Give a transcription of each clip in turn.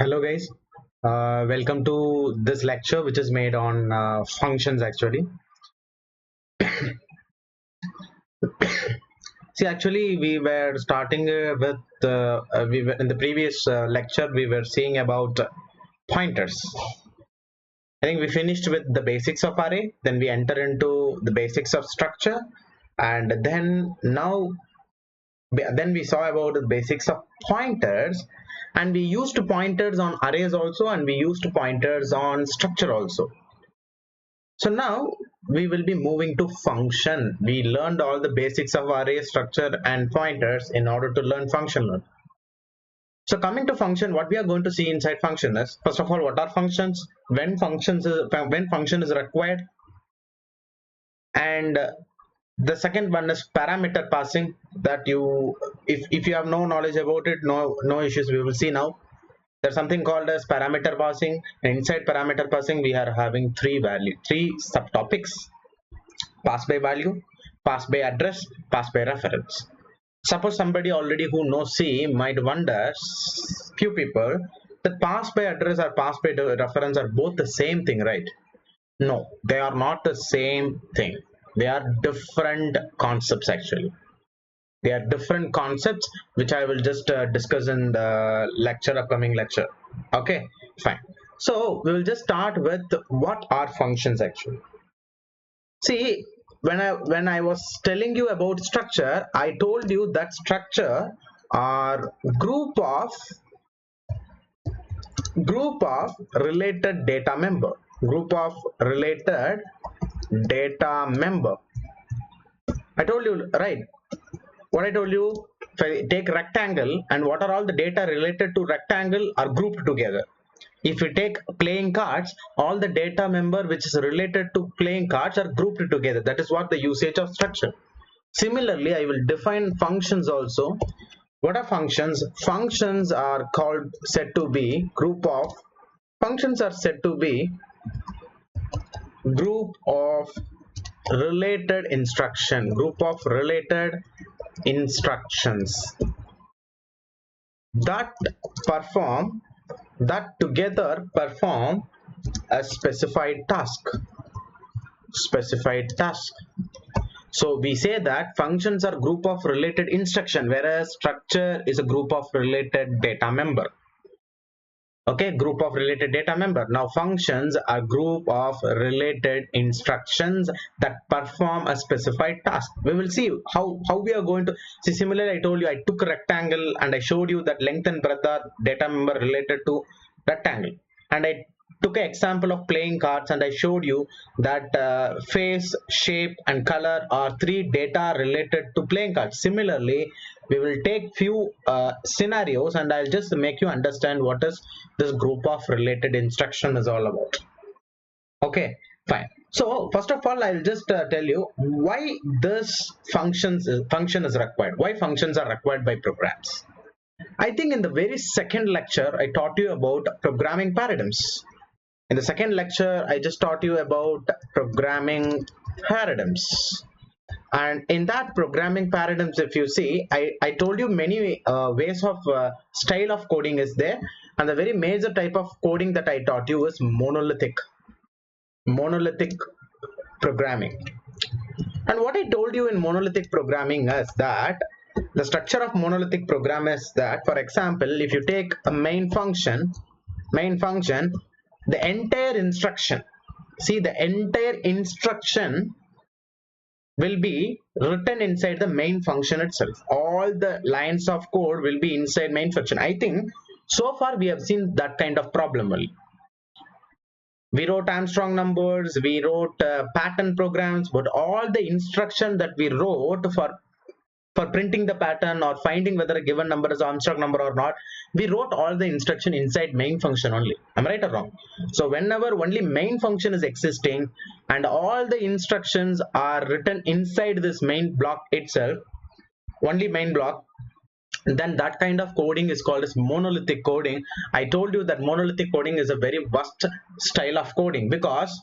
Hello guys, welcome to this lecture which is made on functions actually. See, actually we were starting we were in the previous lecture we were seeing about pointers. I think we finished with the basics of array, then we enter into the basics of structure, and then we saw about the basics of pointers, and we used pointers on arrays also, and we used pointers on structure also. So now we will be moving to function. We learned all the basics of array, structure and pointers in order to learn function. So coming to function, what we are going to see inside function is, first of all, what are functions, when function is required, and the second one is parameter passing, that if you have no knowledge about it, no issues, we will see now. There's something called as parameter passing, and inside parameter passing we are having three subtopics: pass by value, pass by address, pass by reference. Suppose somebody already who knows C might wonder, few people, that pass by address or pass by reference are both the same thing, right? No, they are not the same thing. They are different concepts actually. They are different concepts which I will just discuss in the upcoming lecture. Okay, fine. So we will just start with what are functions actually. See, when I was telling you about structure, I told you that structure are group of related data member. Group of related data member. I told you, right? What I told you, if I take rectangle, and what are all the data related to rectangle are grouped together. If you take playing cards, all the data member which is related to playing cards are grouped together. That is what the usage of structure. Similarly, I will define functions also. What are functions? Functions are said to be group of related instructions that together perform a specified task. So we say that functions are group of related instruction, whereas structure is a group of related data member. Okay, group of related data member. Now functions are group of related instructions that perform a specified task. We will see how we are going to see. Similarly, I told you, I took a rectangle and I showed you that length and breadth are data member related to rectangle, and I took an example of playing cards and I showed you that face, shape and color are three data related to playing cards. Similarly, we will take few scenarios and I'll just make you understand what is this group of related instruction is all about. Okay, fine. So first of all, I'll just tell you why this function is required, why functions are required by programs. I think in the very second lecture I taught you about programming paradigms. In the second lecture I just taught you about programming paradigms. And in that programming paradigms, if you see, I told you many ways of style of coding is there, and the very major type of coding that I taught you is monolithic programming. And what I told you in monolithic programming is that the structure of monolithic program is that, for example, if you take a main function, the entire instruction will be written inside the main function itself. All the lines of code will be inside main function. I think so far we have seen that kind of problem only. We wrote Armstrong numbers, we wrote pattern programs, but all the instruction that we wrote for printing the pattern or finding whether a given number is Armstrong number or not, we wrote all the instruction inside main function only. Am I right or wrong? So whenever only main function is existing and all the instructions are written inside this main block itself, only main block, then that kind of coding is called as monolithic coding. I told you that monolithic coding is a very worst style of coding, because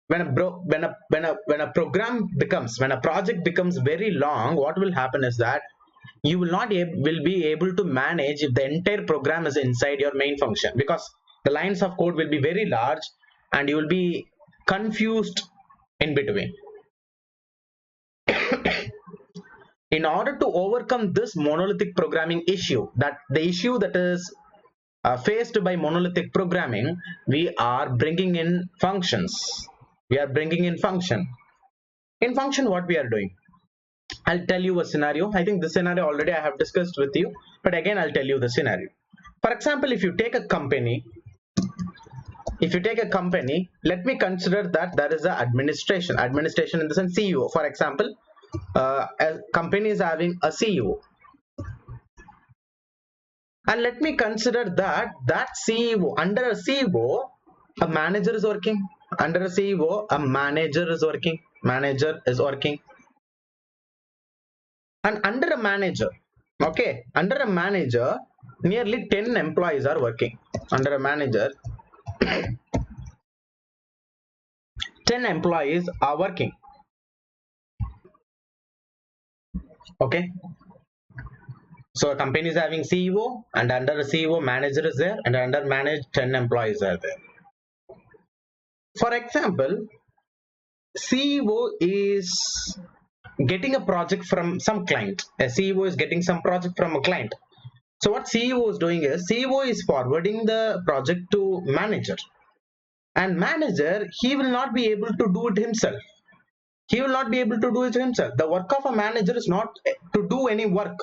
when a project becomes very long, what will happen is that you will not will be able to manage if the entire program is inside your main function, because the lines of code will be very large and you will be confused in between. In order to overcome this monolithic programming issue, that the issue that is faced by monolithic programming, we are bringing in functions. In function, what we are doing, I'll tell you a scenario. I think this scenario already I have discussed with you, but again I'll tell you the scenario. For example, if you take a company, let me consider that there is a administration in the sense CEO. For example, a company is having a CEO, and let me consider that CEO, under a CEO, a manager is working. Under a CEO, a manager is working. And under a manager, okay, under a manager, nearly 10 employees are working. Under a manager, 10 employees are working. Okay, so a company is having CEO, and under a CEO, manager is there, and under manager, 10 employees are there. For example, CEO is getting a project from some client. A CEO is getting some project from a client. So what CEO is doing is, CEO is forwarding the project to manager, and manager, he will not be able to do it himself. The work of a manager is not to do any work.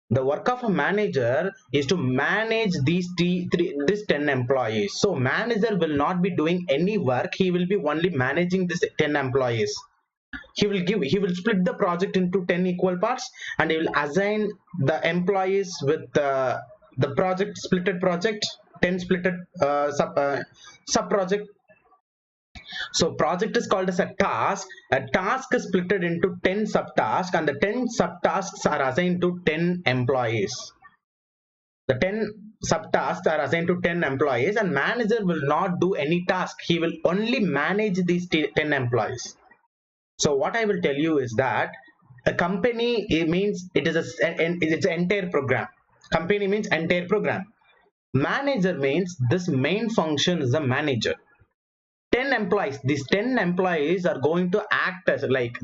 The work of a manager is to manage these 10 employees. So manager will not be doing any work. He will be only managing these 10 employees. He will split the project into 10 equal parts, and he will assign the employees with the splitted project, 10 splitted sub project. So project is called as a task. A task is splitted into 10 subtasks, and the 10 subtasks are assigned to 10 employees. The 10 subtasks are assigned to 10 employees, and manager will not do any task. He will only manage these 10 employees. So what I will tell you is that a company, it means it's an entire program. Company means entire program. Manager means this main function is a manager. 10 employees, these 10 employees are going to act as like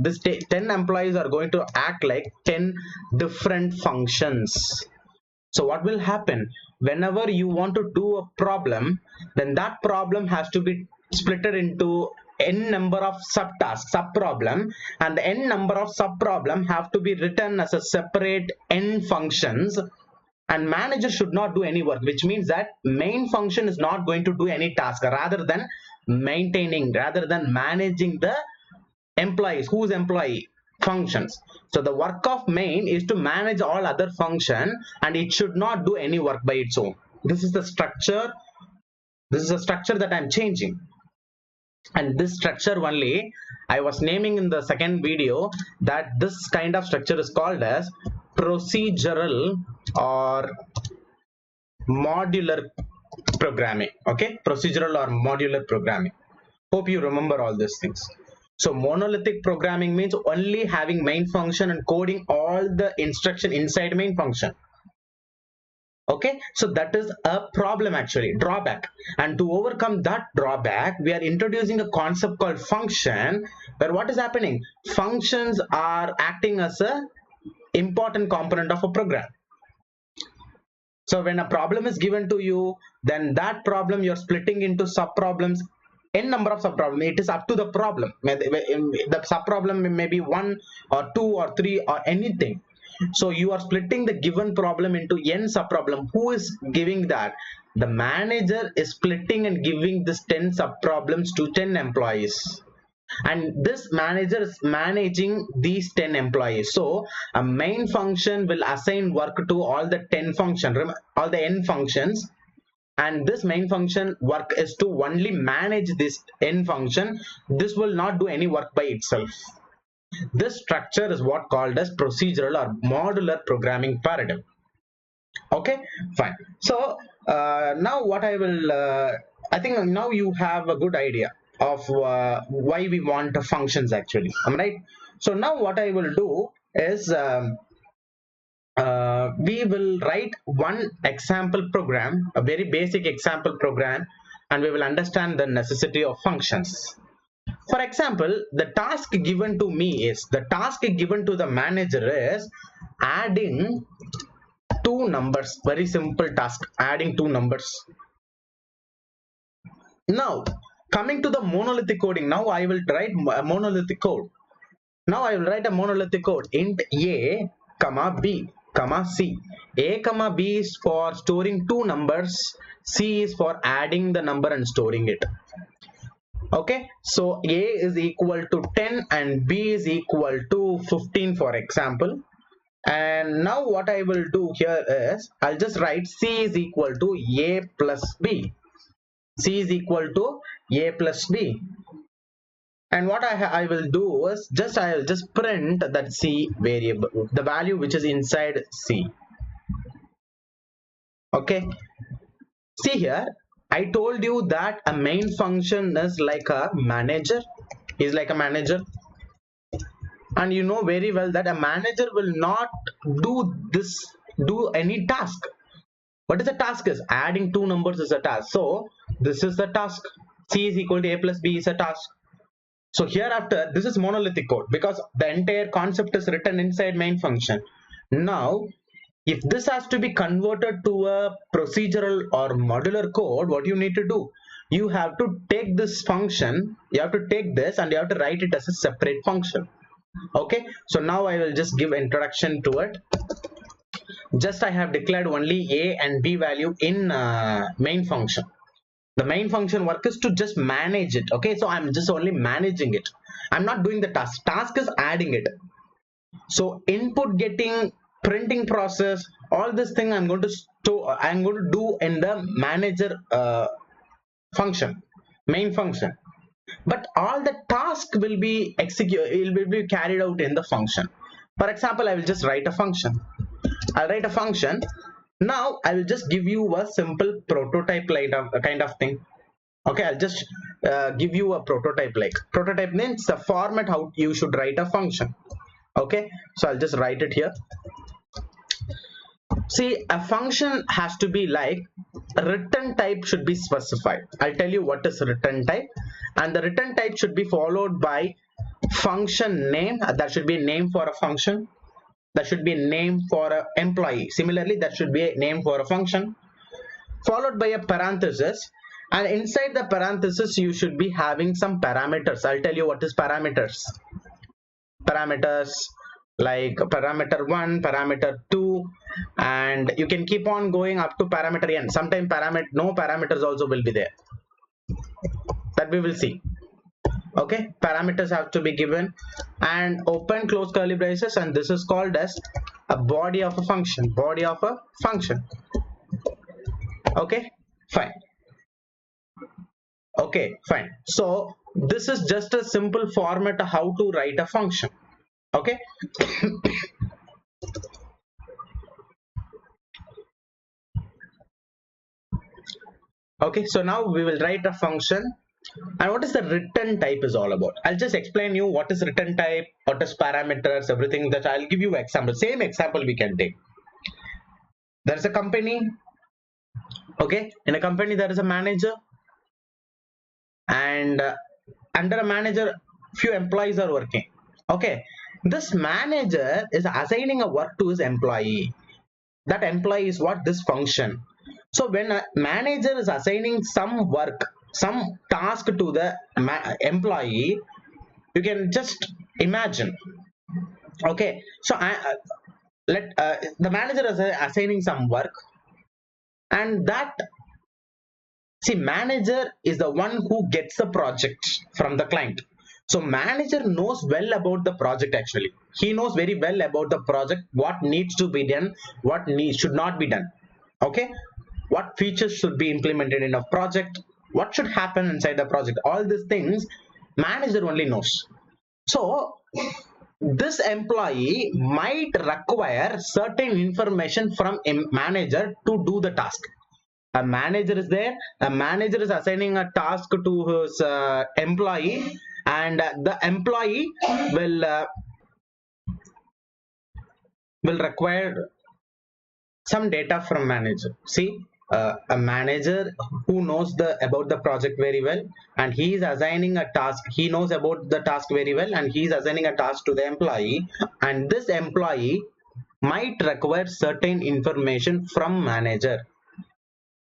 10 employees are going to act like 10 different functions. So what will happen whenever you want to do a problem, then that problem has to be splitted into n number of subtasks, sub problem, and the n number of sub problem have to be written as a separate n functions. And manager should not do any work, which means that main function is not going to do any task rather than managing the employees. Whose employee? Functions. So the work of main is to manage all other function, and it should not do any work by its own. This is the structure that I'm changing, and this structure only I was naming in the second video, that this kind of structure is called as procedural or modular programming. Okay, procedural or modular programming. Hope you remember all these things. So monolithic programming means only having main function and coding all the instruction inside main function. Okay, so that is a problem, actually drawback, and to overcome that drawback, we are introducing a concept called function, where what is happening, functions are acting as a important component of a program. So when a problem is given to you, then that problem you're splitting into sub problems, n number of sub problems. It is up to the problem. The sub problem may be 1 or 2 or 3 or anything. So you are splitting the given problem into n sub problem. Who is giving that? The manager is splitting and giving this 10 sub problems to 10 employees. And this manager is managing these 10 employees. So a main function will assign work to all the 10 functions, all the n functions, and this main function work is to only manage this n function. This will not do any work by itself. This structure is what called as procedural or modular programming paradigm. Okay, fine. So now what I will I think now you have a good idea of why we want functions, actually. Am I right? So now what I will do is we will write one example program, a very basic example program, and we will understand the necessity of functions. For example, the task given to me is, the task given to the manager is adding two numbers. Very simple task, adding two numbers. Now, coming to the monolithic coding, now I will write a monolithic code. Now I will write a monolithic code, int a, comma b, comma c. A comma b is for storing two numbers, c is for adding the number and storing it. Okay, so a is equal to 10 and b is equal to 15, for example. And now what I will do here is, I'll just write c is equal to a plus b. C is equal to a plus b. And what I will do is, I will just print that c variable, the value which is inside c. Okay, see here, I told you that a main function is like a manager, and you know very well that a manager will not do any task. What is the task? Is adding two numbers is a task. So this is the task. C is equal to a plus b is a task. So hereafter, this is monolithic code because the entire concept is written inside main function. Now, if this has to be converted to a procedural or modular code, what you need to do? You have to take this function, you have to take this and you have to write it as a separate function. Okay, so now I will just give introduction to it. Just I have declared only a and b value in main function. The main function work is to just manage it. Okay, so I'm just only managing it. I'm not doing the task is adding it. So input getting, printing process, all this thing I'm going to do in the manager function, main function. But all the task will be carried out in the function. For example, I will just write a function. I'll write a function. Now I will just give you a simple prototype kind of thing. Okay, I'll just give you a prototype. Prototype means the format how you should write a function. Okay, so I'll just write it here. See, a function has to be like, return type should be specified. I'll tell you what is return type, and the return type should be followed by function name. That should be a name for a function. That should be a name for an employee. Similarly, that should be a name for a function, followed by a parenthesis, and inside the parenthesis you should be having some parameters. I'll tell you what is parameters. Parameters like parameter 1, parameter 2, and you can keep on going up to parameter n. Sometimes no parameters also will be there, that we will see. Okay, parameters have to be given, and open close curly braces, and this is called as a body of a function. Okay, fine. Okay, fine. So this is just a simple format how to write a function. Okay. Okay, so now we will write a function. And what is the return type is all about? I'll just explain you what is return type, what is parameters, everything. That I'll give you example. Same example we can take. There's a company. Okay, in a company there is a manager, and under a manager few employees are working. Okay, this manager is assigning a work to his employee. That employee is what? This function. So when a manager is assigning some work, some task to the employee, you can just imagine. Okay, so the manager is assigning some work, and that, see, manager is the one who gets the project from the client. So manager knows well about the project. Actually, he knows very well about the project, what needs to be done, what should not be done. Okay, what features should be implemented in a project, what should happen inside the project. All these things manager only knows. So this employee might require certain information from a manager to do the task. A manager is there, a manager is assigning a task to his employee, and the employee will require some data from manager. See, a manager who knows about the project very well, and he is assigning a task, he knows about the task very well, and he is assigning a task to the employee, and this employee might require certain information from manager.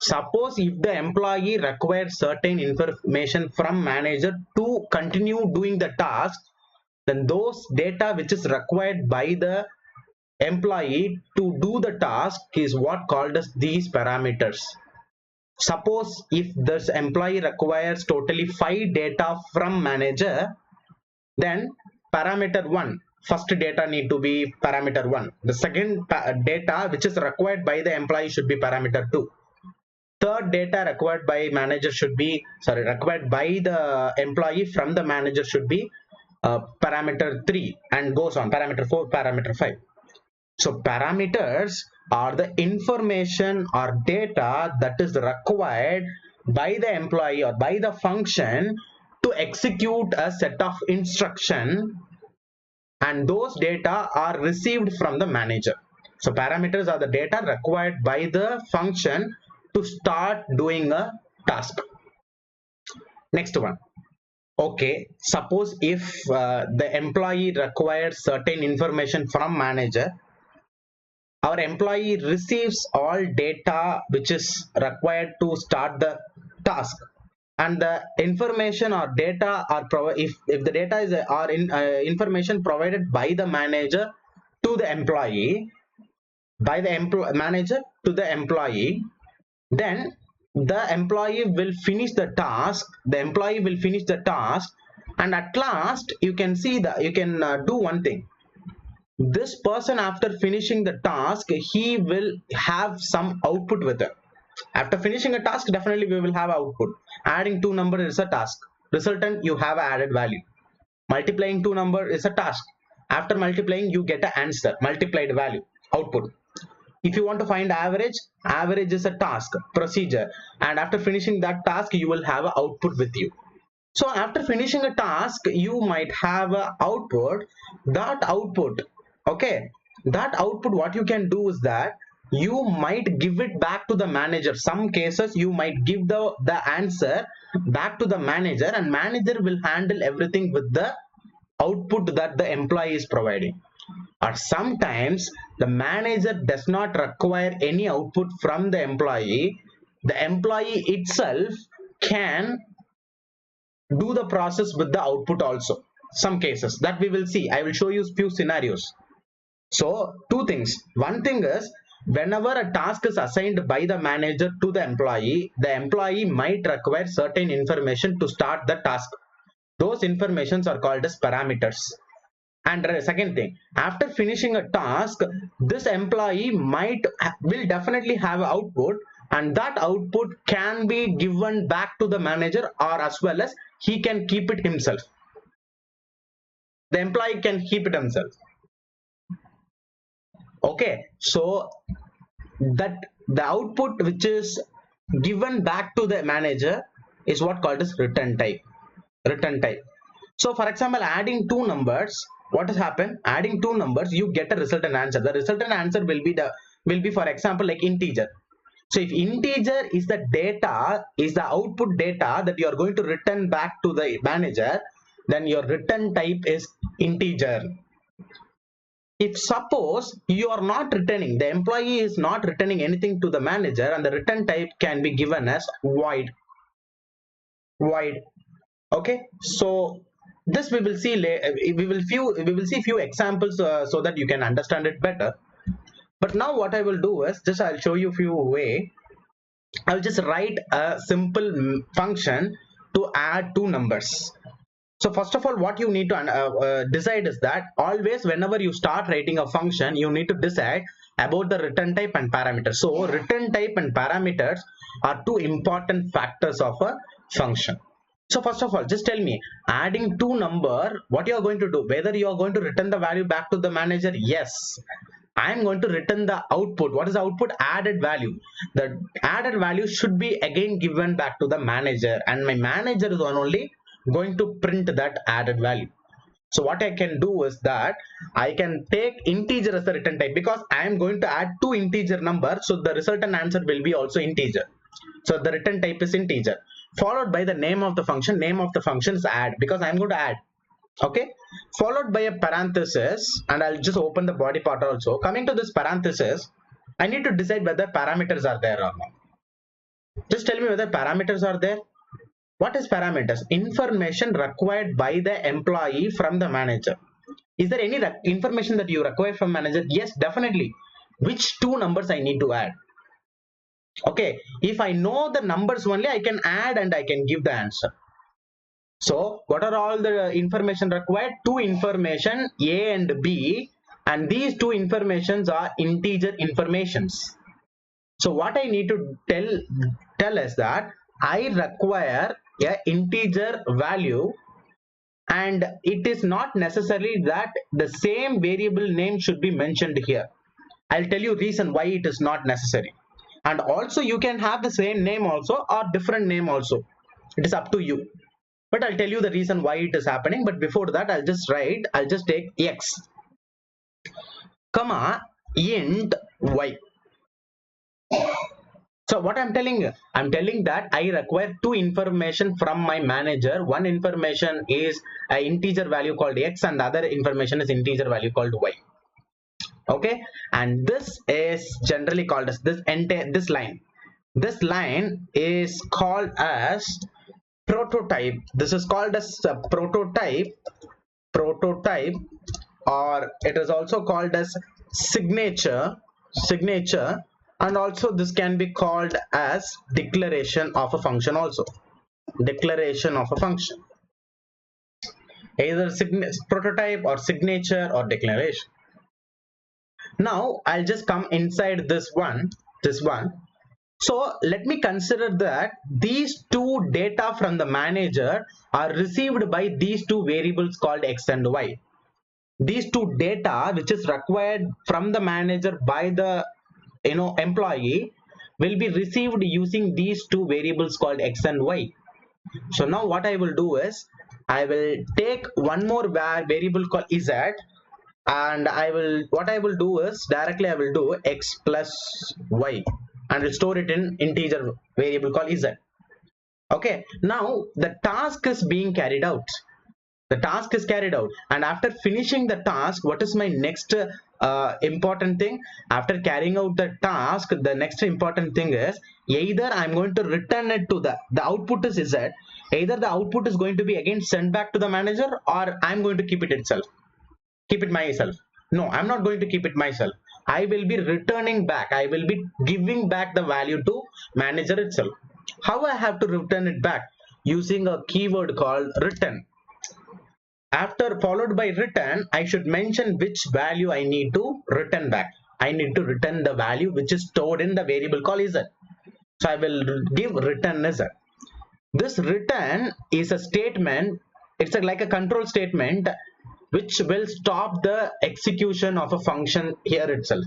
Suppose if the employee requires certain information from manager to continue doing the task, then those data which is required by the employee to do the task is what called as these parameters. Suppose if this employee requires totally 5 data from manager, then parameter 1, first data need to be parameter 1. The second data which is required by the employee should be parameter 2. Third data required by manager should be, required by the employee from the manager should be parameter 3, and goes on, parameter 4, parameter 5. So parameters are the information or data that is required by the employee or by the function to execute a set of instruction, and those data are received from the manager. So parameters are the data required by the function to start doing a task. Next one. Okay, suppose if the employee requires certain information from manager, our employee receives all data which is required to start the task, and the information or data are if the data is or information provided by the manager to the employee, by the manager to the employee, then the employee will finish the task, and at last you can see that you can do one thing. This person, after finishing the task, he will have some output with it. After finishing a task, definitely we will have output. Adding two numbers is a task. Resultant, you have added value. Multiplying two numbers is a task. After multiplying, you get an answer, multiplied value, output. If you want to find average, average is a task, procedure, and after finishing that task, you will have an output with you. So after finishing a task, you might have an output. That output, okay, that output, what you can do is that you might give it back to the manager. Some cases you might give the answer back to the manager, and manager will handle everything with the output that the employee is providing. Or sometimes the manager does not require any output from the employee itself can do the process with the output also. Some cases that we will see, I will show you few scenarios. So two things. One thing is, whenever a task is assigned by the manager to the employee might require certain information to start the task. Those informations are called as parameters. And second thing, after finishing a task, this employee will definitely have output, and that output can be given back to the manager, or as well as he can keep it himself. The employee can keep it himself. Okay, so that the output which is given back to the manager is what called as return type. So for example, adding two numbers, what has happened? Adding two numbers, you get a resultant answer. The resultant answer will be for example like integer. So if integer is the data, is the output data that you are going to return back to the manager, then your return type is integer. If suppose you are not returning, the employee is not returning anything to the manager, and the return type can be given as void. Okay, so this we will see we will see few examples so that you can understand it better. But now what I will do is just I'll show you few way. I'll just write a simple function to add two numbers. So first of all, what you need to decide is that always whenever you start writing a function, you need to decide about the return type and parameters. So return type and parameters are two important factors of a function. So first of all, just tell me, adding two number, what you are going to do? Whether you are going to return the value back to the manager? Yes, I am going to return the output. What is the output? Added value. The added value should be again given back to the manager, and my manager is only going to print that added value. So what I can do is that I can take integer as the return type, because I am going to add two integer numbers, so the resultant answer will be also integer. So the return type is integer, followed by the name of the function. Name of the function is add, because I am going to add. Okay, followed by a parenthesis, and I'll just open the body part also. Coming to this parenthesis, I need to decide whether parameters are there or not. Just tell me whether parameters are there. What is parameters? Information required by the employee from the manager. Is there any information that you require from manager? Yes, definitely. Which two numbers I need to add? Okay, if I know the numbers only, I can add and I can give the answer. So what are all the information required? Two information, A and B, and these two informations are integer informations. So what I need to tell is that I require a integer value, and it is not necessary that the same variable name should be mentioned here. I'll tell you reason why it is not necessary. And also you can have the same name also or different name also. It is up to you. But I'll tell you the reason why it is happening. But before that, I'll just take x, comma, int y. So what I'm telling that I require two information from my manager. One information is an integer value called x, and the other information is integer value called y. Okay, and this is generally called as this line. This line is called as prototype. This is called as a prototype, or it is also called as signature, and also this can be called as declaration of a function also. Declaration of a function, either prototype or signature or declaration. Now I'll just come inside this one. So let me consider that these two data from the manager are received by these two variables called x and y. These two data which is required from the manager by the employee will be received using these two variables called x and y. So now what I will do is I will take one more variable called z, and what I will do is directly I will do x plus y, and will store it in integer variable called z. Okay, now the task is being carried out. The task is carried out, and after finishing the task, what is my next important thing? After carrying out the task, the next important thing is either I'm going to return it to the output is z. Either the output is going to be again sent back to the manager, or I'm going to keep it myself. No, I'm not going to keep it myself. I will be returning back. I will be giving back the value to manager itself. How I have to return it back? Using a keyword called return. After followed by return, I should mention which value I need to return back. I need to return the value which is stored in the variable called z. So I will give return z. This return is a statement. It's like a control statement which will stop the execution of a function here itself.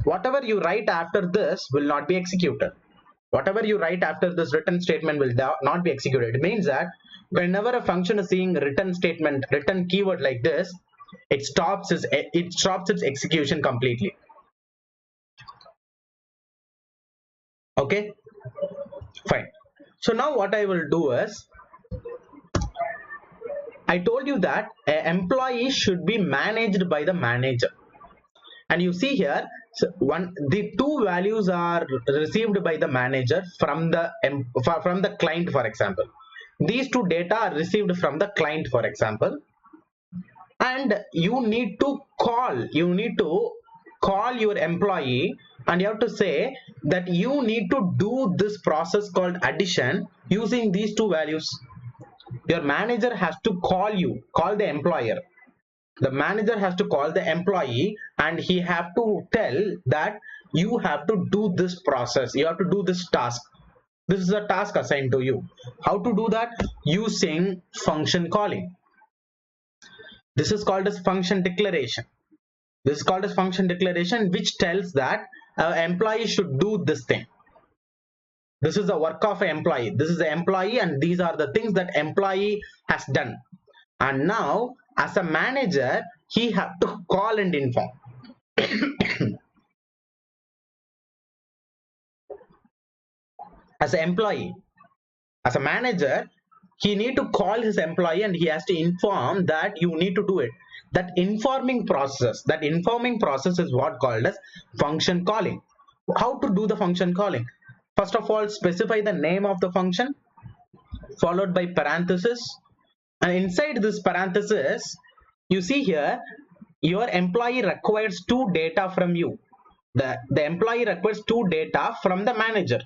Whatever you write after this will not be executed. Whatever you write after this return statement will not be executed. It means that whenever a function is seeing return statement, return keyword like this, it stops its execution completely. Okay, fine. So now what I will do is, I told you that an employee should be managed by the manager, and you see here, so the two values are received by the manager from the client, for example. These two data are received from the client, for example, and you need to call your employee, and you have to say that you need to do this process called addition using these two values. Your manager has to call the employer. The manager has to call the employee, and he have to tell that you have to do this process, you have to do this task. This is a task assigned to you. How to do that? Using function calling. This is called as function declaration. Which tells that employee should do this thing. This is the work of an employee. This is the employee, and these are the things that employee has done. And now as a manager, he have to call and inform. As an employee, as a manager, he need to call his employee and he has to inform that you need to do it. That informing process is what called as function calling. How to do the function calling? First of all, specify the name of the function, followed by parenthesis, and inside this parenthesis, you see here, your employee requires two data from you. The employee requires two data from the manager.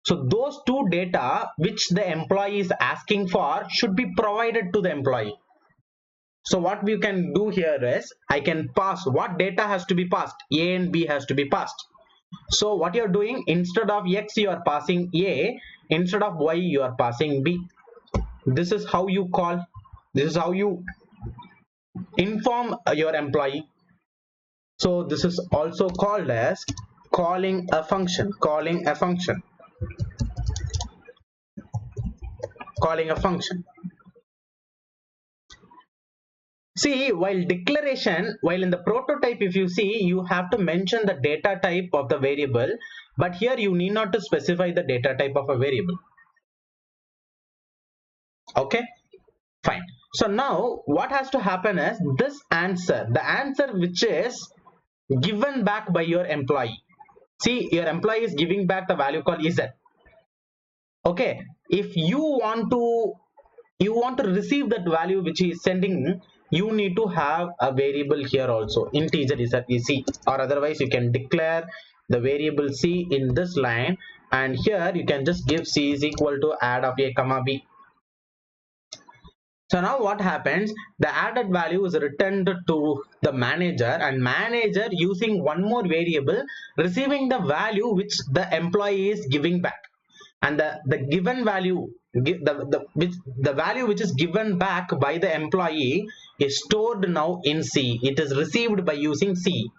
So those two data which the employee is asking for should be provided to the employee. So what we can do here is, I can pass what data has to be passed. A and B has to be passed. So what you're doing, instead of X you are passing A, instead of Y you are passing B. This is how you call, this is how you inform your employee. So this is also called as calling a function. Calling a function. See, while in the prototype, if you see, you have to mention the data type of the variable, but here you need not to specify the data type of a variable. Okay, fine. So now what has to happen is this answer, the answer which is given back by your employee. See, your employee is giving back the value called Z. Okay, if you want to receive that value which he is sending, you need to have a variable here also, integer is C, or otherwise you can declare the variable C in this line, and here you can just give C is equal to add of A comma B. So now what happens, the added value is returned to the manager, and manager using one more variable receiving the value which the employee is giving back, and the given value, the value which is given back by the employee is stored now in C. It is received by using C.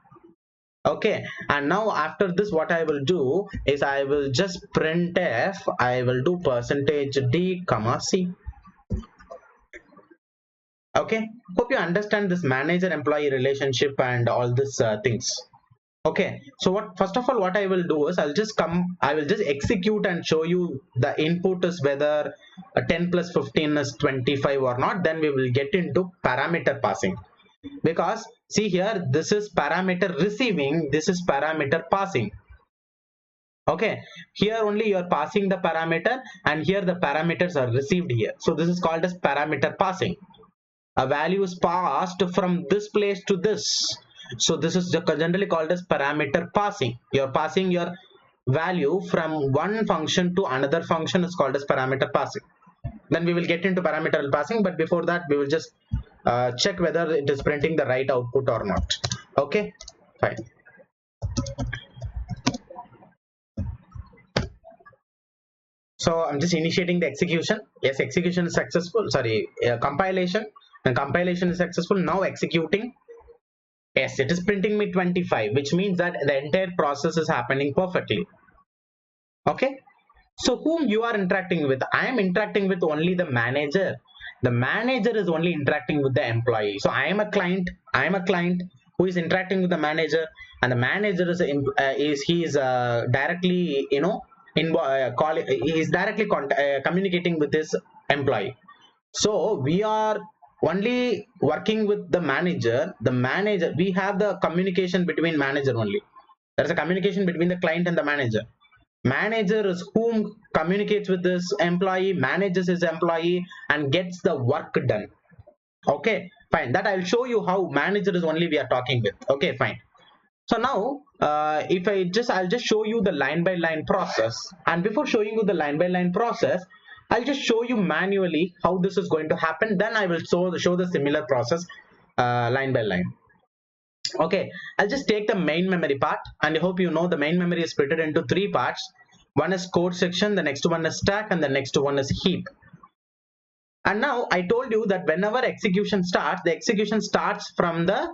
Okay, and now after this what I will do is, I will just printf, I will do %d comma C. Okay, hope you understand this manager employee relationship and all these things. Okay, so first of all what I will do is, I will just execute and show you the input is whether 10 plus 15 is 25 or not. Then we will get into parameter passing, because see here, this is parameter receiving, this is parameter passing. Okay, here only you are passing the parameter, and here the parameters are received here. So this is called as parameter passing. A value is passed from this place to this. So this is generally called as parameter passing. You're passing your value from one function to another function is called as parameter passing. Then we will get into parameter passing, but before that we will just check whether it is printing the right output or not. Okay, fine. So I'm just initiating the execution. Yes, execution is successful. Sorry, compilation, and compilation is successful. Now executing. Yes, it is printing me 25, which means that the entire process is happening perfectly. Okay, so whom you are interacting with? I am interacting with only the manager. The manager is only interacting with the employee. So I am a client who is interacting with the manager, and the manager is directly, he is directly communicating with this employee. So we are only working with the manager. We have the communication between manager only. There is a communication between the client and the manager. Manager is whom communicates with this employee, manages his employee, and gets the work done. Okay, fine. That I'll show you how manager is only we are talking with. Okay, fine. So now I'll just show you the line by line process, and before showing you the line by line process, I'll just show you manually how this is going to happen. Then I will show the similar process line by line. Okay, I'll just take the main memory part, and I hope you know the main memory is split into three parts. One is code section, the next one is stack, and the next one is heap. And now I told you that whenever execution starts, the execution starts from the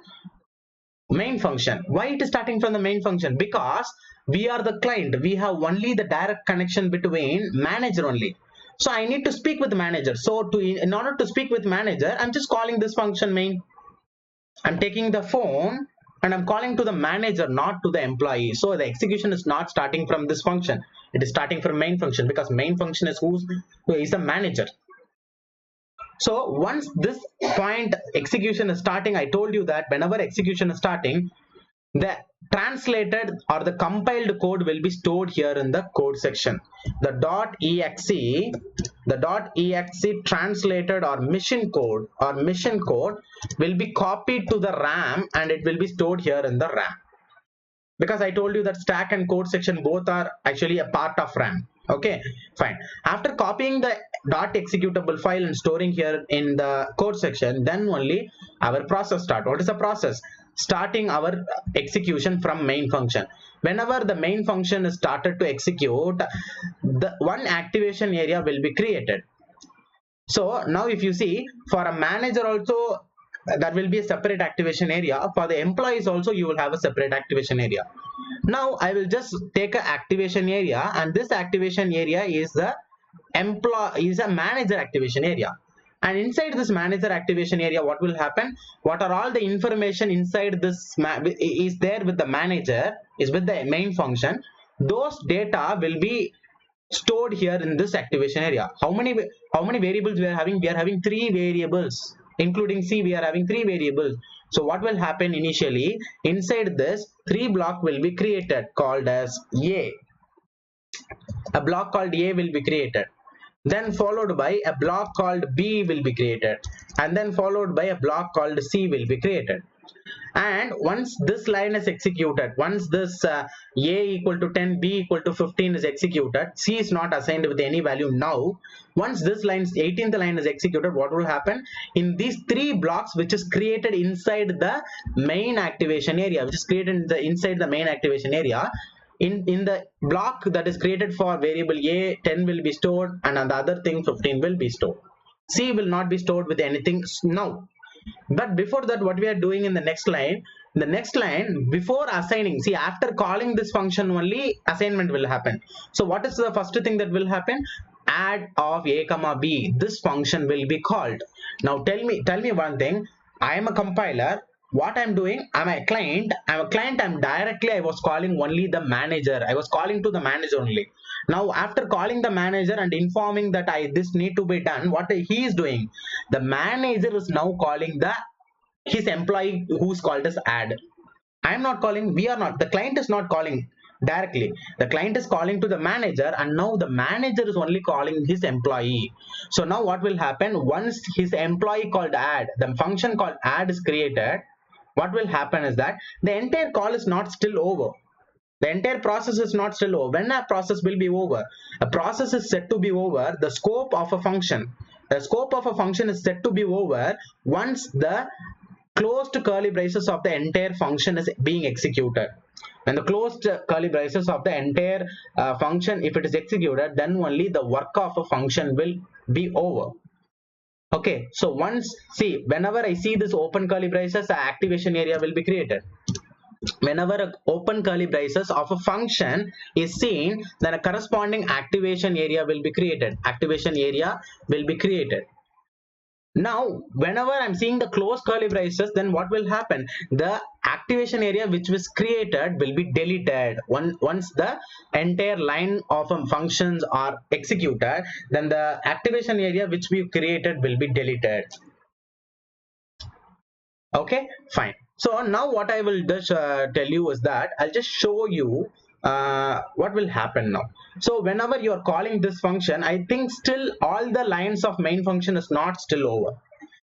main function. Why it is starting from the main function? Because we are the client. We have only the direct connection between manager only. So I need to speak with the manager. So in order to speak with manager, I'm just calling this function main. I'm taking the phone and I'm calling to the manager, not to the employee. So the execution is not starting from this function. It is starting from main function, because main function is who is the manager. So once this point execution is starting, I told you that whenever execution is starting, the translated or the compiled code will be stored here in the code section. The .exe translated or mission code will be copied to the RAM, and it will be stored here in the RAM, because I told you that stack and code section both are actually a part of RAM. Okay, fine. After copying the .executable file and storing here in the code section, then only our process start. What is the process? Starting our execution from main function. Whenever the main function is started to execute, the one activation area will be created. So now if you see, for a manager also, that will be a separate activation area. For the employees also, you will have a separate activation area. Now I will just take an activation area, and this activation area is the manager activation area. And inside this manager activation area, what will happen? What are all the information inside this is there with the manager, is with the main function. Those data will be stored here in this activation area. How many variables we are having? We are having 3 variables, including C. We are having 3 variables. So what will happen initially? Inside this, 3 block will be created called as A. A block called A will be created. Then followed by a block called B will be created, and then followed by a block called C will be created. And once this line is executed, once this A equal to 10, B equal to 15 is executed, C is not assigned with any value now. Once this line, 18th line is executed, what will happen? In these 3 blocks which is created inside the main activation area, inside the main activation area, in the block that is created for variable A, 10 will be stored, and on the other thing 15 will be stored. C will not be stored with anything now. But before that, what we are doing in the next line, before assigning, see, after calling this function only assignment will happen. So what is the first thing that will happen? Add of A comma B, this function will be called. Now tell me one thing. I am a compiler. What I'm doing, I'm directly, I was calling only the manager. I was calling to the manager only. Now after calling the manager and informing that this need to be done, what he is doing, the manager is now calling his employee who's called as add. I am not calling, we are not, the client is not calling directly. The client is calling to the manager, and now the manager is only calling his employee. So now what will happen? Once his employee called add, the function called add is created, what will happen is that the entire call is not still over. The entire process is not still over. When a process will be over? A process is said to be over. The scope of a function is said to be over once the closed curly braces of the entire function is being executed. When the closed curly braces of the entire function, if it is executed, then only the work of a function will be over. Okay, so whenever I see this open curly braces, the activation area will be created. Whenever an open curly braces of a function is seen, then a corresponding activation area will be created. Now whenever I'm seeing the closed curly braces, then what will happen? The activation area which was created will be deleted. Once the entire line of functions are executed, then the activation area which we created will be deleted. Okay, fine. So now what I will just tell you is that I'll just show you what will happen now. So whenever you are calling this function, I think still all the lines of main function is not still over.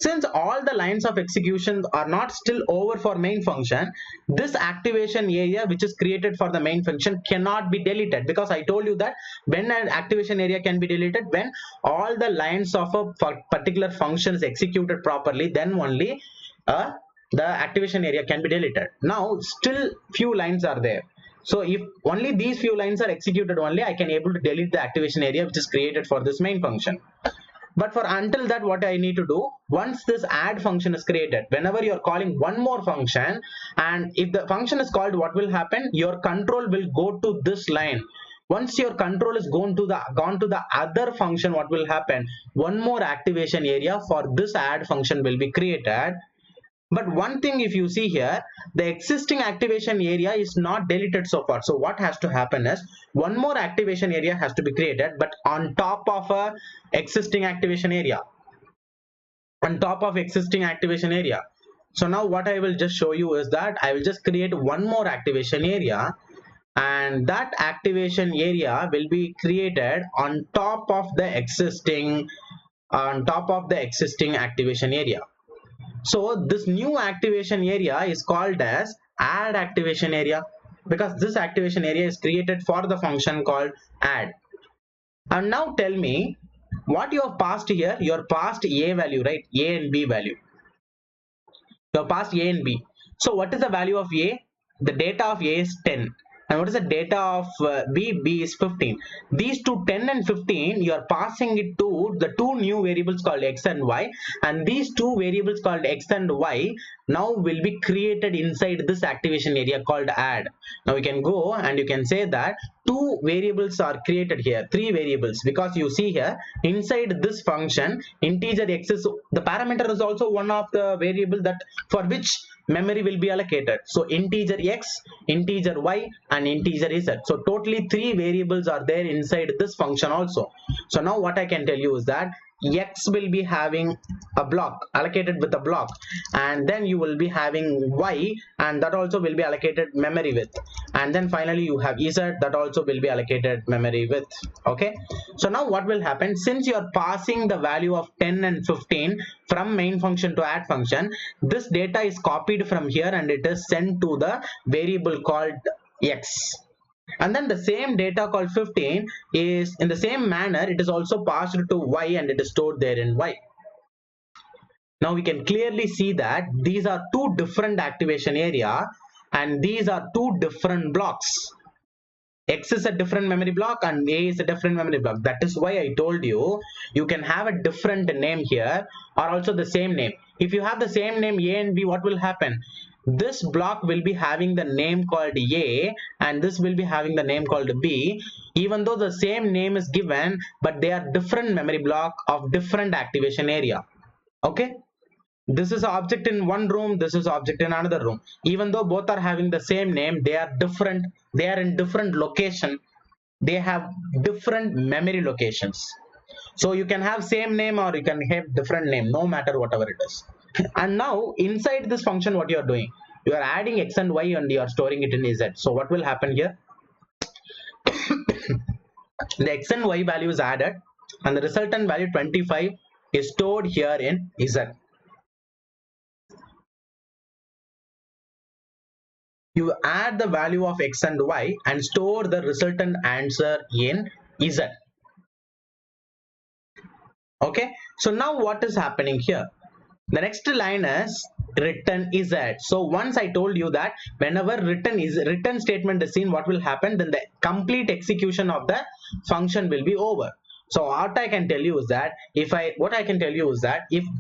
Since all the lines of execution are not still over for main function, this activation area which is created for the main function cannot be deleted, because I told you that when an activation area can be deleted, when all the lines of a particular function is executed properly, then only the activation area can be deleted. Now still few lines are there. So if only these few lines are executed only, I can able to delete the activation area which is created for this main function. But until that, what I need to do, once this add function is created, whenever you're calling one more function, and if the function is called, what will happen? Your control will go to this line. Once your control is gone to the other function, what will happen? One more activation area for this add function will be created. But one thing, if you see here, the existing activation area is not deleted so far. So what has to happen is one more activation area has to be created, but on top of a existing activation area. On top of existing activation area. So now what I will just show you is that I will just create one more activation area, and that activation area will be created on top of the existing activation area. So this new activation area is called as add activation area, because this activation area is created for the function called add. And now tell me what you have passed here. You have passed a value, right? A and b value. You have passed a and b. So what is the value of a? The data of a is 10. And what is the data of b? B is 15. These two, 10 and 15, you are passing it to the two new variables called x and y, and these two variables called x and y now will be created inside this activation area called add. Now you can go and you can say that two variables are created here, three variables, because you see here inside this function integer x is the parameter, is also one of the variable that for which memory will be allocated. So integer x, integer y, and integer z. So totally three variables are there inside this function also. So now what I can tell you is that x will be having a block allocated with a block, and then you will be having y, and that also will be allocated memory with, and then finally you have z, that also will be allocated memory with. Okay, so now what will happen, since you are passing the value of 10 and 15 from main function to add function, this data is copied from here and it is sent to the variable called x. And then the same data called 15 is in the same manner, it is also passed to y and it is stored there in y. Now we can clearly see that these are two different activation area and these are two different blocks. X is a different memory block and A is a different memory block. That is why I told you, you can have a different name here or also the same name. If you have the same name A and B, what will happen? This block will be having the name called A and this will be having the name called B, even though the same name is given, but they are different memory block of different activation area. Okay, this is object in one room, this is object in another room. Even though both are having the same name, they are different, they are in different location, they have different memory locations. So you can have same name or you can have different name, no matter whatever it is. And now inside this function, what you are doing, you are adding x and y and you are storing it in z. So what will happen here? The x and y value is added and the resultant value 25 is stored here in z. You add the value of x and y and store the resultant answer in z. Okay, so now what is happening here? The next line is return z. So once I told you that whenever return statement is seen, what will happen? Then the complete execution of the function will be over. So what I can tell you is that if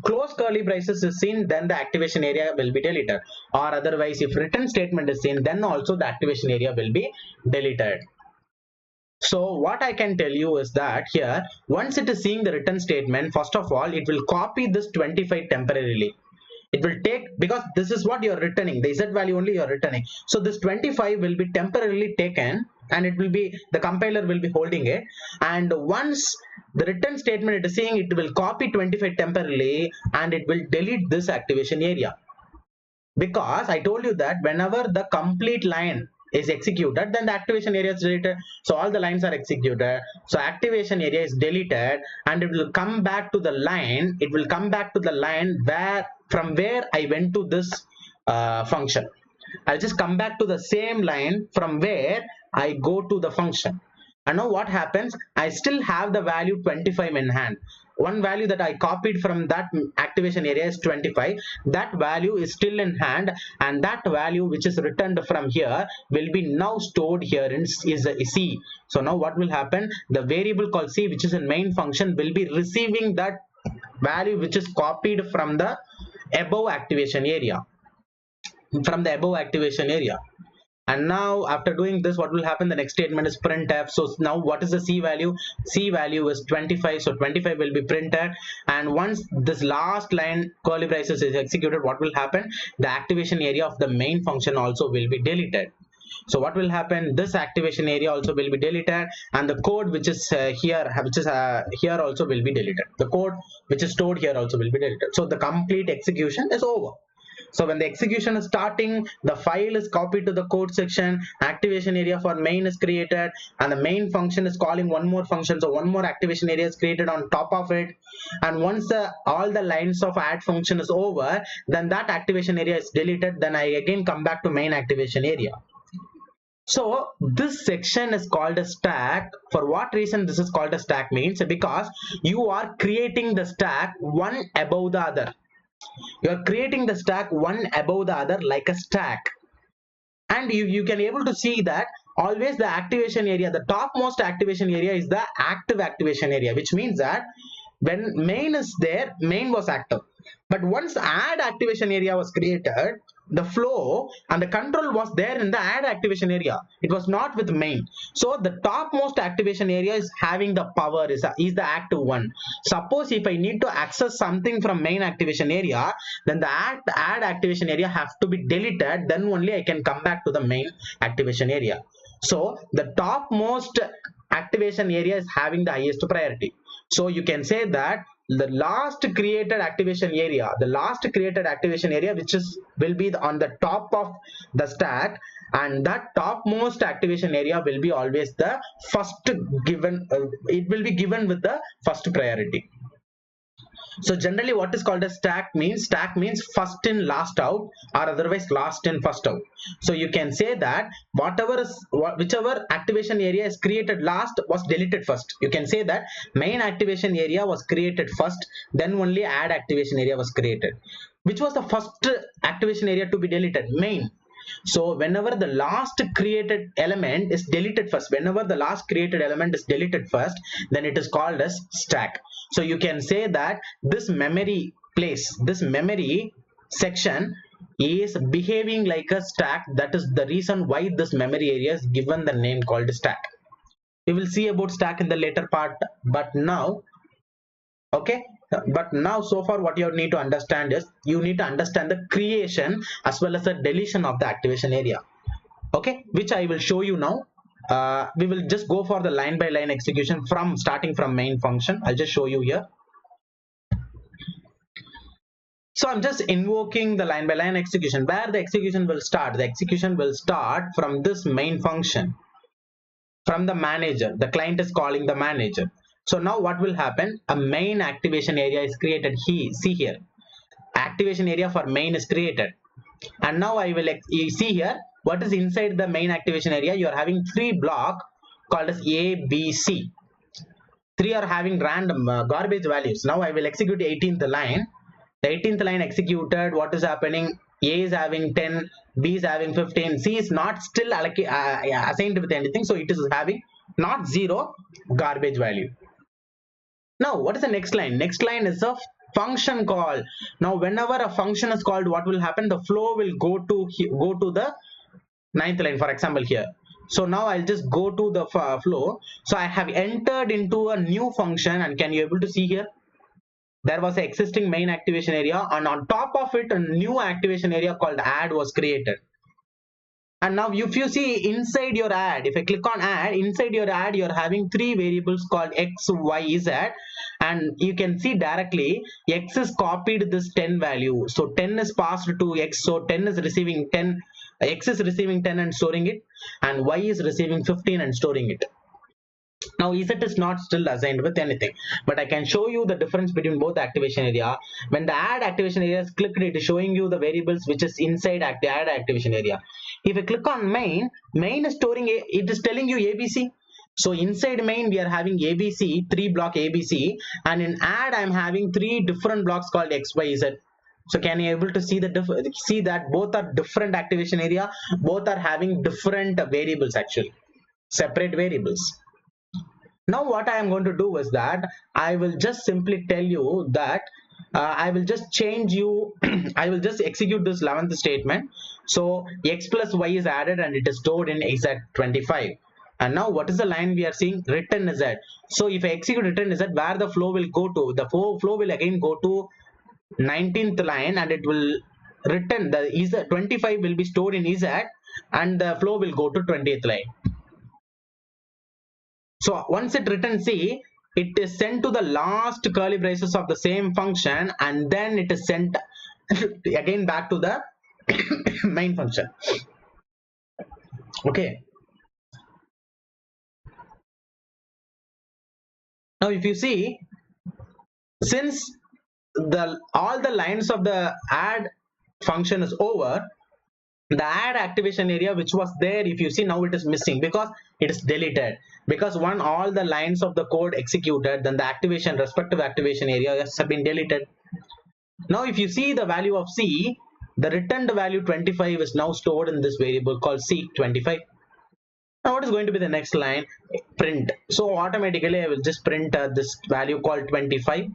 close curly braces is seen, then the activation area will be deleted, or otherwise if return statement is seen, then also the activation area will be deleted. So what I can tell you is that here, once it is seeing the return statement, first of all, it will copy this 25 temporarily. It will take, because this is what you're returning, the z value only you're returning. So this 25 will be temporarily taken and it will be, the compiler will be holding it. And once the return statement it is saying, it will copy 25 temporarily and it will delete this activation area. Because I told you that whenever the complete line is executed, then the activation area is deleted. So all the lines are executed. So activation area is deleted and it will come back to the line. It will come back to the line from where I went to this function. I'll just come back to the same line from where I go to the function. And now what happens? I still have the value 25 in hand. One value that I copied from that activation area is 25. That value is still in hand, and that value which is returned from here will be now stored here in C. So now what will happen? The variable called C, which is in main function, will be receiving that value which is copied from the above activation area. And now after doing this, what will happen? The next statement is printf. So now what is the c value? C value is 25, so 25 will be printed. And once this last line curly braces is executed, what will happen? The activation area of the main function also will be deleted. So what will happen? This activation area also will be deleted, and the code which is here also will be deleted. The code which is stored here also will be deleted. So the complete execution is over. So when the execution is starting, the file is copied to the code section, activation area for main is created, and the main function is calling one more function. So one more activation area is created on top of it. And once all the lines of add function is over, then that activation area is deleted. Then I again come back to main activation area. So this section is called a stack. For what reason this is called a stack means, because you are creating the stack one above the other. You are creating the stack one above the other like a stack. And you can able to see that always the activation area, the topmost activation area is the active activation area, which means that when main is there, main was active. But once add activation area was created, the flow and the control was there in the add activation area. It was not with main. So the topmost activation area is having the power, is the active one. Suppose if I need to access something from main activation area, then the add activation area have to be deleted. Then only I can come back to the main activation area. So the topmost activation area is having the highest priority. So you can say that the last created activation area, which is will be on the top of the stack, and that topmost activation area will be always the first given. It will be given with the first priority. So generally what is called a stack means first in last out, or otherwise last in first out. So you can say that whichever activation area is created last was deleted first. You can say that main activation area was created first, then only add activation area was created. Which was the first activation area to be deleted? Main. So whenever the last created element is deleted first, then it is called as stack. So you can say that this memory section is behaving like a stack. That is the reason why this memory area is given the name called stack. We will see about stack in the later part, but now so far what you need to understand is you need to understand the creation as well as the deletion of the activation area, okay, which I will show you now. We will just go for the line by line execution from starting from main function. I'll just show you here. So I'm just invoking the line by line execution. Where the execution will start? The execution will start from this main function, from the manager. The client is calling the manager. So now what will happen? A main activation area is created. See here, activation area for main is created. And now I will see here what is inside the main activation area. You are having three block called as A, B, C. Three are having random garbage values. Now I will execute 18th line. The 18th line executed. What is happening? A is having 10, B is having 15, C is not still assigned with anything, so it is having not 0, garbage value. Now what is the next line? Next line is a function call. Now whenever a function is called, what will happen? The flow will go to the 9th line, for example here. So now I'll just go to the flow. So I have entered into a new function, and can you able to see here? There was an existing main activation area, and on top of it a new activation area called add was created. And now if you see inside your add, if I click on add, inside your add you're having three variables called x, y, z, and you can see directly x is copied this 10 value. So 10 is passed to x, so 10 is receiving 10, x is receiving 10 and storing it, and y is receiving 15 and storing it. Now Z is not still assigned with anything, but I can show you the difference between both activation area. When the add activation area is clicked, it is showing you the variables which is inside add activation area. If I click on main is storing it is telling you ABC. So inside main we are having ABC, 3 block ABC, and in add I am having 3 different blocks called X, Y, Z. So can you able to see that both are different activation area, both are having different variables, actually separate variables. Now what I am going to do is that I will just simply tell you that I will just change you I will just execute this 11th statement. So x plus y is added and it is stored in exact 25. And now what is the line we are seeing? Return z. So if I execute return z, where the flow will go to? The flow will again go to 19th line, and it will return the z. 25 will be stored in z, and the flow will go to 20th line. So once it returns C, it is sent to the last curly braces of the same function, and then it is sent again back to the main function. Okay. Now if you see, since all the lines of the add function is over, the add activation area which was there, if you see, now it is missing because it is deleted. Because when all the lines of the code executed, then the respective activation areas have been deleted. Now if you see the value of C, the returned value 25 is now stored in this variable called C25. Now what is going to be the next line? Print. So automatically I will just print this value called 25.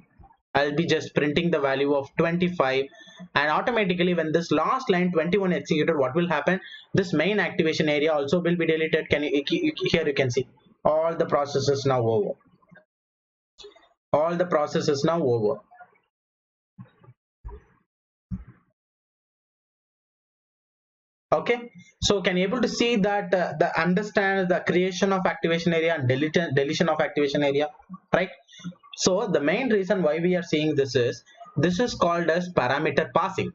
I'll be just printing the value of 25, and automatically when this last line 21 executed, what will happen? This main activation area also will be deleted. Here you can see all the process is now over. All the process is now over. Okay, so can you able to see that understand the creation of activation area and deletion of activation area, right? So the main reason why we are seeing this is called as parameter passing.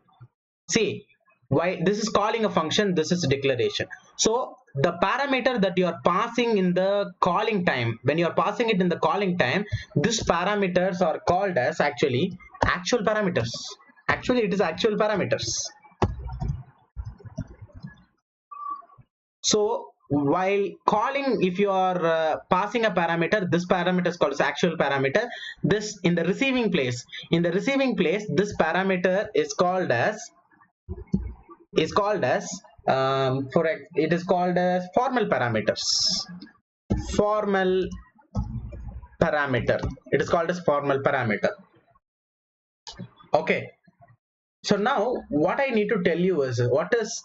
See, why this is calling a function, this is declaration. So the parameter that you are passing in the calling time, when you are passing it in the calling time, these parameters are called as actually actual parameters. Actually it is actual parameters. So while calling, if you are passing a parameter, this parameter is called as actual parameter. This in the receiving place, this parameter is called as it is called as formal parameters. Formal parameter. It is called as formal parameter. Okay. So now what I need to tell you is this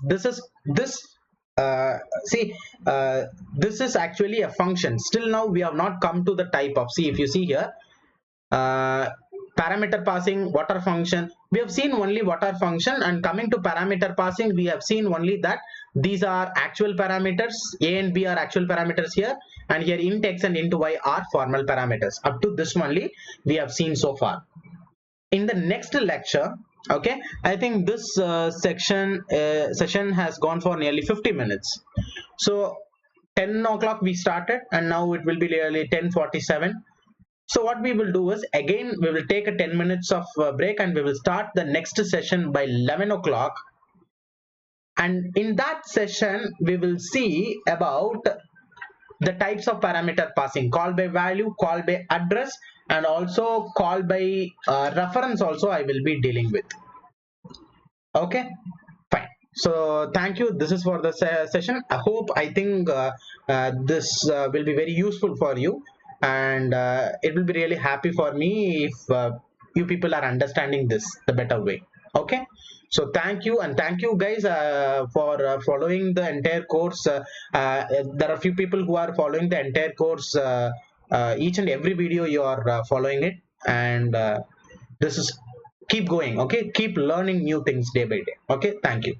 this is actually a function. Still now we have not come to the type of, see if you see here, parameter passing, what are function, we have seen only what are function, and coming to parameter passing we have seen only that these are actual parameters. A and B are actual parameters here, and here int x and int y are formal parameters. Up to this only we have seen so far. In the next lecture, okay, I think this session has gone for nearly 50 minutes. So 10 o'clock we started, and now it will be nearly 10:47. So what we will do is, again we will take a 10 minutes of break, and we will start the next session by 11 o'clock. And in that session we will see about the types of parameter passing: call by value, call by address, and also call by reference also I will be dealing with. Okay, fine. So thank you. This is for the session. I think this will be very useful for you, and it will be really happy for me if you people are understanding this the better way. Okay, so thank you, and thank you guys for following the entire course. There are few people who are following the entire course. Each and every video you are following it, and this is keep going. Okay, keep learning new things day by day. Okay, thank you.